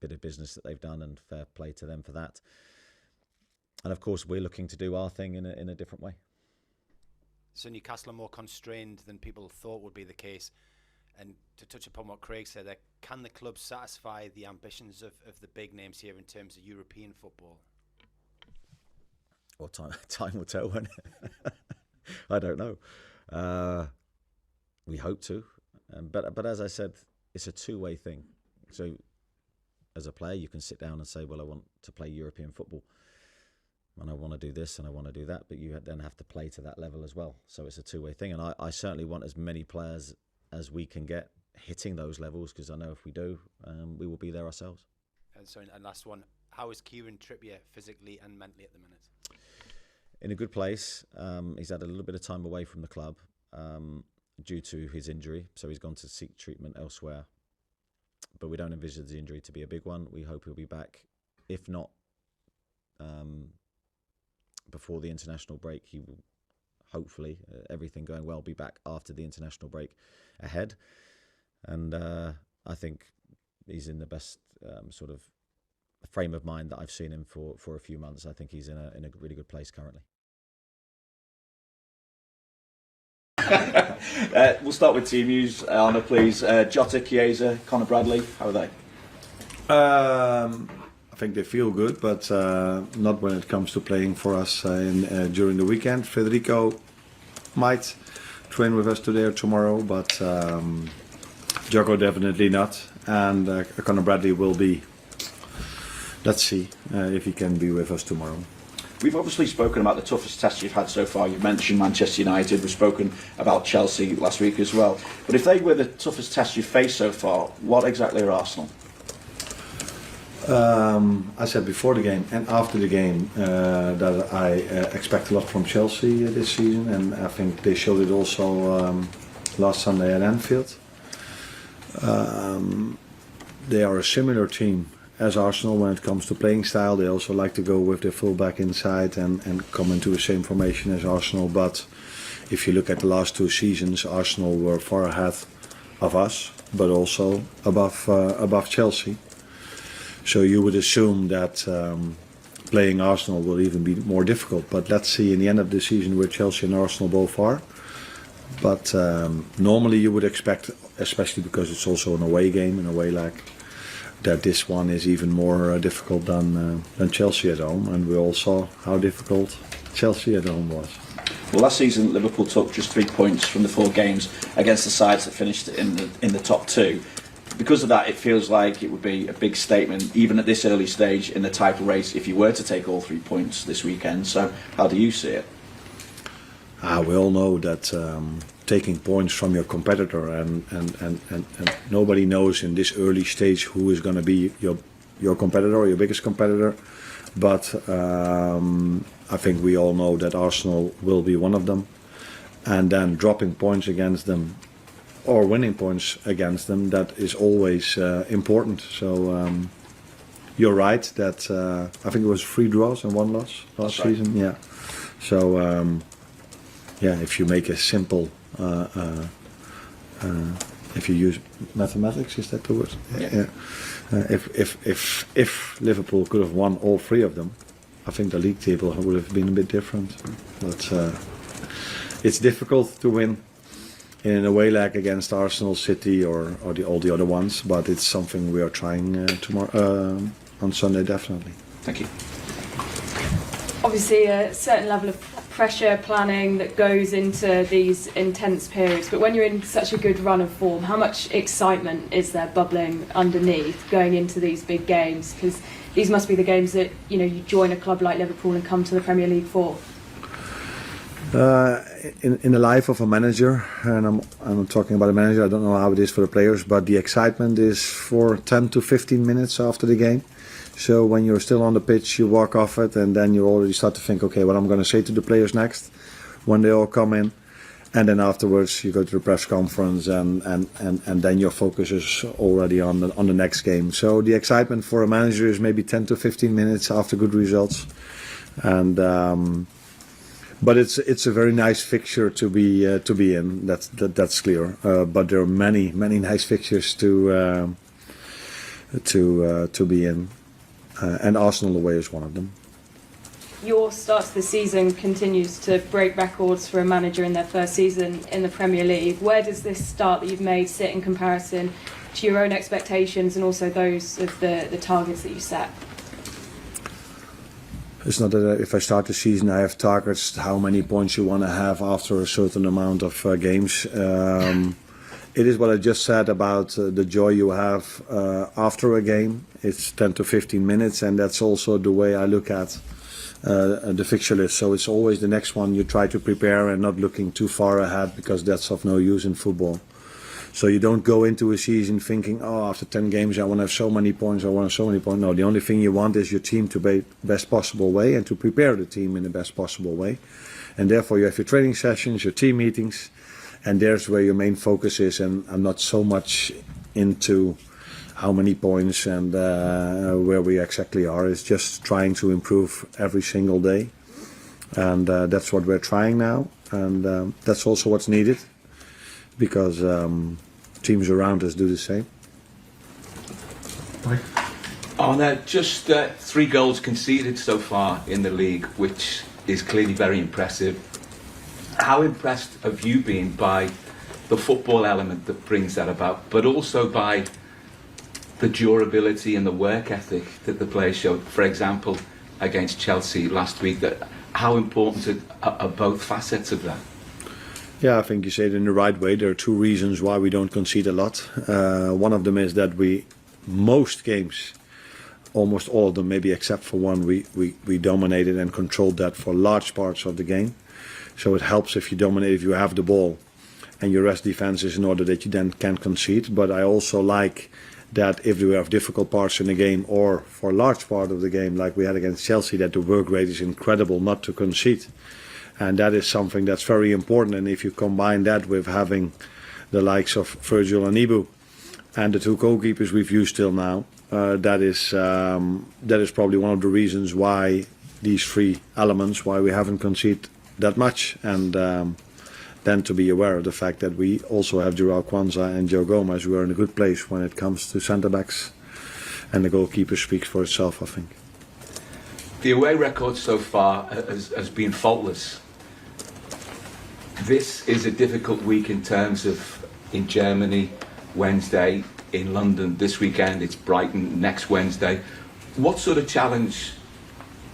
bit of business that they've done, and fair play to them for that. And of course, we're looking to do our thing in a different way. So Newcastle are more constrained than people thought would be the case. And to touch upon what Craig said, can the club satisfy the ambitions of the big names here in terms of European football? Well, time will tell, won't it? I don't know. We hope to. But as I said, it's a two-way thing. So as a player, you can sit down and say, well, I want to play European football, and I want to do this and I want to do that, but you then have to play to that level as well. So it's a two-way thing, and I certainly want as many players as we can get hitting those levels, because I know if we do, we will be there ourselves. And last one, how is Kieran Trippier physically and mentally at the minute? In a good place. He's had a little bit of time away from the club due to his injury, so he's gone to seek treatment elsewhere. But we don't envisage the injury to be a big one. We hope he'll be back. If not, before the international break, he will hopefully, everything going well, be back after the international break ahead. And I think he's in the best sort of frame of mind that I've seen him for a few months. I think he's in a really good place currently. We'll start with team news. Arna, please. Jota, Chiesa, Conor Bradley, how are they? I think they feel good, but not when it comes to playing for us during the weekend. Federico might train with us today or tomorrow, but Joko definitely not. And Conor Bradley will be. Let's see if he can be with us tomorrow. We've obviously spoken about the toughest test you've had so far. You've mentioned Manchester United. We've spoken about Chelsea last week as well. But if they were the toughest test you've faced so far, what exactly are Arsenal? I said before the game and after the game that I expect a lot from Chelsea this season, and I think they showed it also last Sunday at Anfield. They are a similar team as Arsenal when it comes to playing style. They also like to go with their fullback inside and come into the same formation as Arsenal. But if you look at the last 2 seasons, Arsenal were far ahead of us, but also above Chelsea. So you would assume that playing Arsenal will even be more difficult. But let's see in the end of the season where Chelsea and Arsenal both are. But normally you would expect, especially because it's also an away game, an away leg, that this one is even more difficult than Chelsea at home, and we all saw how difficult Chelsea at home was. Well, last season Liverpool took just 3 points from the 4 games against the sides that finished in the top 2. Because of that, it feels like it would be a big statement, even at this early stage in the title race, if you were to take all 3 points this weekend. So, how do you see it? We all know that taking points from your competitor and nobody knows in this early stage who is going to be your competitor or your biggest competitor. But I think we all know that Arsenal will be one of them. And then dropping points against them or winning points against them, that is always important. So you're right that I think it was 3 draws and 1 loss last season. Yeah. So if you make a simple, if you use mathematics, is that the word? Yeah. If Liverpool could have won all 3 of them, I think the league table would have been a bit different. But it's difficult to win in an away leg against Arsenal, City, or all the other ones. But it's something we are trying tomorrow on Sunday, definitely. Thank you. Obviously, a certain level of pressure planning that goes into these intense periods. But when you're in such a good run of form, how much excitement is there bubbling underneath going into these big games? Because these must be the games that you join a club like Liverpool and come to the Premier League for. In the life of a manager, and I'm talking about a manager, I don't know how it is for the players, but the excitement is for 10 to 15 minutes after the game. So when you're still on the pitch, you walk off it, and then you already start to think, okay, what I'm going to say to the players next when they all come in. And then afterwards, you go to the press conference, and then your focus is already on the next game. So the excitement for a manager is maybe 10 to 15 minutes after good results. And but it's a very nice fixture to be in. That's clear. But there are many nice fixtures to be in, and Arsenal away is one of them. Your start to the season continues to break records for a manager in their first season in the Premier League. Where does this start that you've made sit in comparison to your own expectations and also those of the targets that you set? It's not that if I start the season, I have targets how many points you want to have after a certain amount of games. It is what I just said about the joy you have after a game. It's 10 to 15 minutes, and that's also the way I look at the fixture list. So it's always the next one you try to prepare and not looking too far ahead, because that's of no use in football. So you don't go into a season thinking, oh, after 10 games I want to have so many points, No, the only thing you want is your team to be best possible way and to prepare the team in the best possible way. And therefore you have your training sessions, your team meetings, and there's where your main focus is. And I'm not so much into how many points and where we exactly are. It's just trying to improve every single day. And that's what we're trying now. And that's also what's needed, because teams around us do the same. Just 3 goals conceded so far in the league, which is clearly very impressive. How impressed have you been by the football element that brings that about, but also by the durability and the work ethic that the players showed. For example, against Chelsea last week, that how important are both facets of that? Yeah, I think you say it in the right way. There are two reasons why we don't concede a lot. One of them is that most games, almost all of them, maybe except for one, we dominated and controlled that for large parts of the game. So it helps if you dominate, if you have the ball and your rest defenses in order that you then can concede. But I also like that if we have difficult parts in the game, or for a large part of the game like we had against Chelsea, that the work rate is incredible not to concede. And that is something that's very important. And if you combine that with having the likes of Virgil and Ibu and the two goalkeepers we've used till now, that is probably one of the reasons why these three elements, why we haven't conceded that much. And then to be aware of the fact that we also have Joao Kwanzaa and Joe Gomez, who are in a good place when it comes to centre-backs. And the goalkeeper speaks for itself, I think. The away record so far has been faultless. This is a difficult week in terms of in Germany, Wednesday, in London this weekend, it's Brighton next Wednesday. What sort of challenge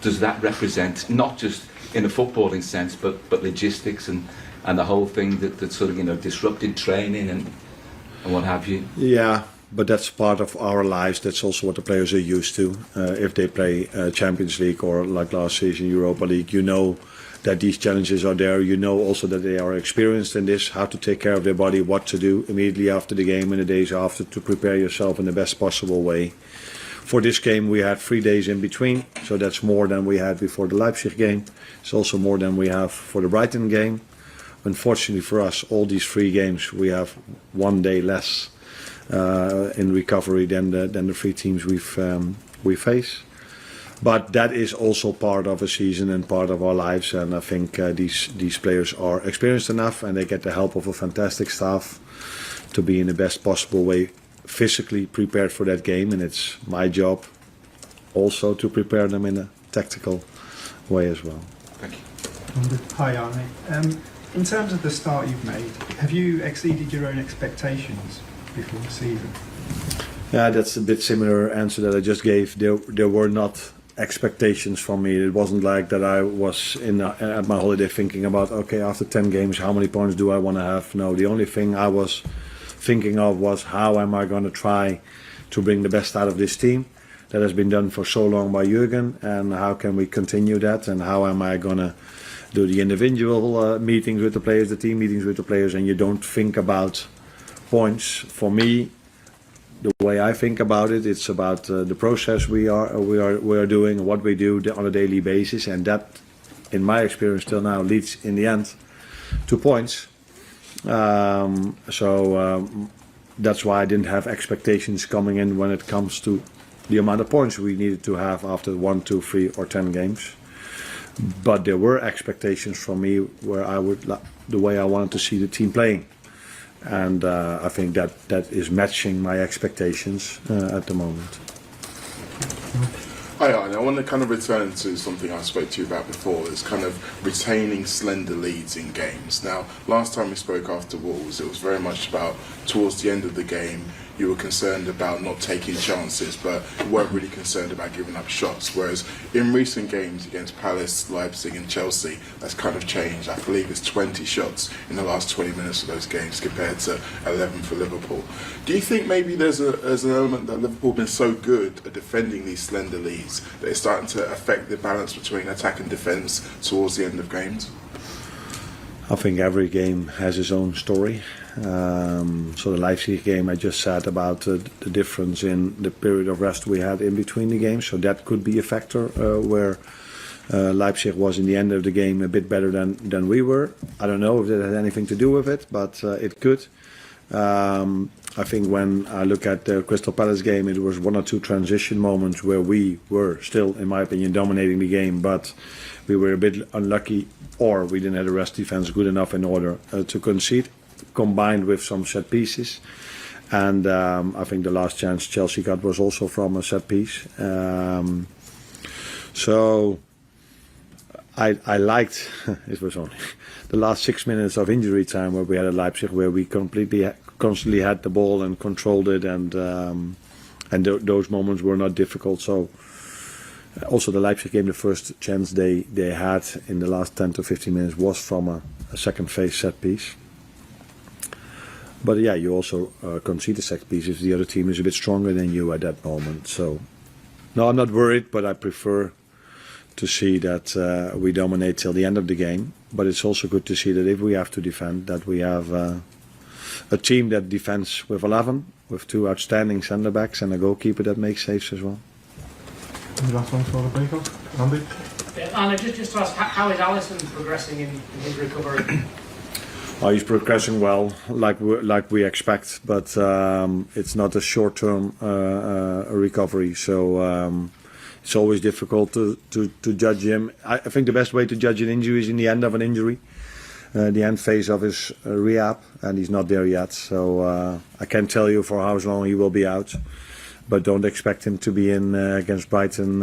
does that represent, not just in a footballing sense, but logistics and the whole thing that sort of, disrupted training and what have you? Yeah, but that's part of our lives. That's also what the players are used to. If they play Champions League or like last season Europa League, you know that these challenges are there. You know also that they are experienced in this, how to take care of their body, what to do immediately after the game and the days after to prepare yourself in the best possible way. For this game we had 3 days in between, so that's more than we had before the Leipzig game. It's also more than we have for the Brighton game. Unfortunately for us, all these 3 games we have 1 day less in recovery than the 3 teams we face. But that is also part of a season and part of our lives, and I think these players are experienced enough and they get the help of a fantastic staff to be in the best possible way physically prepared for that game, and it's my job also to prepare them in a tactical way as well. Thank you. Hi Arne. In terms of the start you've made, have you exceeded your own expectations before the season? Yeah, that's a bit similar answer that I just gave. There were not expectations from me. It wasn't like that I was at my holiday thinking about, okay, after 10 games, how many points do I want to have? No, the only thing I was thinking of was how am I going to try to bring the best out of this team that has been done for so long by Jürgen, and how can we continue that, and how am I going to do the individual meetings with the players, the team meetings with the players, and you don't think about points. For me, the way I think about it, it's about the process we are doing, what we do on a daily basis, and that, in my experience till now, leads in the end to points. That's why I didn't have expectations coming in when it comes to the amount of points we needed to have after 1, 2, 3 or 10 games. But there were expectations from me where the way I wanted to see the team playing. And I think that is matching my expectations at the moment. Hi, Arne. I want to kind of return to something I spoke to you about before. It's kind of retaining slender leads in games. Now, last time we spoke after Wolves, it was very much about towards the end of the game, you were concerned about not taking chances, but you weren't really concerned about giving up shots. Whereas in recent games against Palace, Leipzig and Chelsea, that's kind of changed. I believe it's 20 shots in the last 20 minutes of those games compared to 11 for Liverpool. Do you think maybe there's an element that Liverpool have been so good at defending these slender leads that it's starting to affect the balance between attack and defence towards the end of games? I think every game has its own story. So the Leipzig game, I just said about the difference in the period of rest we had in between the games. So that could be a factor where Leipzig was in the end of the game a bit better than we were. I don't know if that had anything to do with it, but it could. I think when I look at the Crystal Palace game, it was 1 or 2 transition moments where we were still, in my opinion, dominating the game, but we were a bit unlucky, or we didn't have the rest defense good enough in order to concede, combined with some set pieces. And I think the last chance Chelsea got was also from a set piece. So I liked it was only the last 6 minutes of injury time where we had at Leipzig, where we constantly had the ball and controlled it, and those moments were not difficult. So also the Leipzig game, the first chance they had in the last 10 to 15 minutes was from a second phase set piece. But yeah, you also concede the set piece if the other team is a bit stronger than you at that moment. So no, I'm not worried, but I prefer to see that we dominate till the end of the game. But it's also good to see that if we have to defend, that we have a team that defends with 11, with 2 outstanding centre backs and a goalkeeper that makes saves as well. And the last one for the break-off, Andy. Anna, just to ask, how is Alisson progressing in his recovery? Oh, he's progressing well, like we expect, but it's not a short-term recovery. So it's always difficult to judge him. I think the best way to judge an injury is in the end of an injury, the end phase of his rehab, and he's not there yet. So I can't tell you for how long he will be out, but don't expect him to be in against Brighton